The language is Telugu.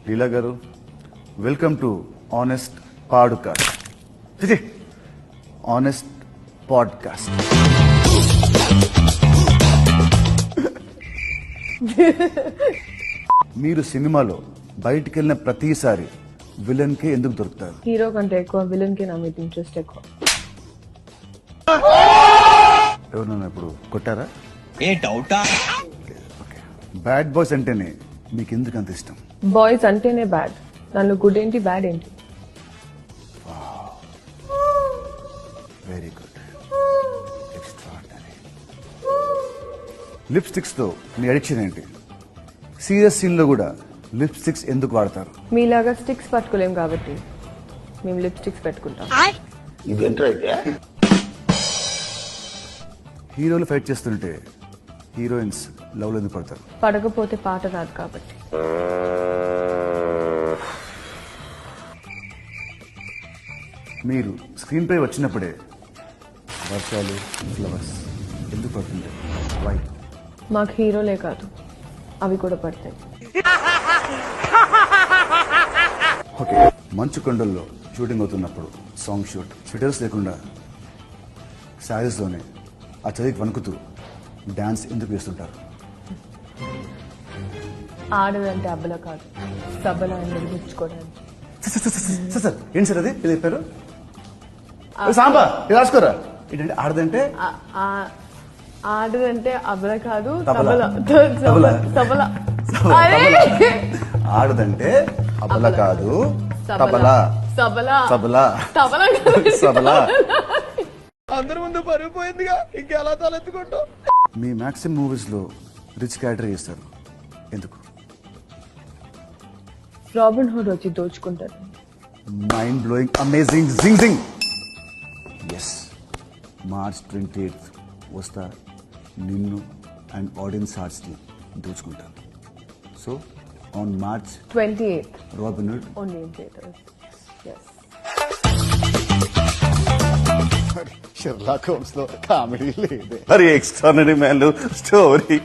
లీలా గారు, welcome to honest podcast. Honest podcast. మీరు సినిమాలో బయటికి వెళ్ళిన ప్రతిసారి విలన్ కి ఎందుకు దొరుకుతారు? హీరో కంటే ఎక్కువ విలన్ కి నా మీద ఇంట్రెస్ట్ ఎక్కువ. ఎవరన్నా ఇప్పుడు కొట్టారా? ఏ డౌటా? బ్యాడ్ బాయ్స్ అంటేనే మీకు ఎందుకు అంత ఇష్టం? బాయ్స్ అంటేనే బ్యాడ్, దానిలో గుడ్ ఏంటి బ్యాడ్ ఏంటి? Very good, extraordinary. లిప్స్టిక్స్ తో మీ అడిక్షన్ ఏంటి? సీరియస్ సీన్ లో కూడా లిప్స్టిక్స్ ఎందుకు వాడతారు? మీలాగా స్టిక్స్ పట్టుకోలేం కాబట్టి మేము లిప్స్టిక్స్ పెట్టుకుంటాం. హీరోలు ఫైట్ చేస్తుంటే హీరోయిన్స్ లవ్ లో ఎందుకు పడతారు? పడకపోతే పాట రాదు కాబట్టి. మీరు స్క్రీన్ పై వచ్చినప్పుడే వర్షాలు, ఫ్లవర్స్ ఎందుకు పడుతుంది? వై? మాకు హీరోలే కాదు, అవి కూడా పడతాయి. ఓకే, మంచు కొండల్లో షూటింగ్ అవుతున్నప్పుడు సాంగ్ షూట్ స్వెటర్స్ లేకుండా శారీస్ లోనే ఆ చదివి వణుకుతూ డాన్స్ ఎందుకు వేస్తుంటారు? ఆడదంటే అబ్బల కాదు, సబ్బల అని నిర్మించుకోవడానికి. సార్ ఏంటి సార్ అది ఇది చెప్పారు? సాంబా ఇది రాసుకోరా. ఏంటంటే ఆడదంటే ఆడదంటే అబ్బల కాదు, తబల. సబల. సబల. ఆడదంటే అబల కాదు, తబల. సబల. సబల. తబల. సబల. అందరి ముందు పరుగు పోయిందిగా, ఇంకెలా తలెత్తుకుంటావు? మీ మ్యాక్సిమం మూవీస్ లో రిచ్ క్యారెక్టర్ చేస్తారు, ఎందుకు? రాబిన్ హుడ్ వచ్చి దోచుకుంటారు. మైండ్ బ్లోయింగ్, అమేజింగ్, జింగ్ జింగ్. ఎస్, మార్చ్ 28th వస్తా నిన్ను అండ్ ఆడియన్స్ హార్ట్స్ ని దోచుకుంటాను. So on March 28th Robin Hood only in theaters. Yes. Sherlock Holmes లో కామెడీ లేదే, మరి ఎక్స్ట్రానరీ మ్యాన్ స్టోరీ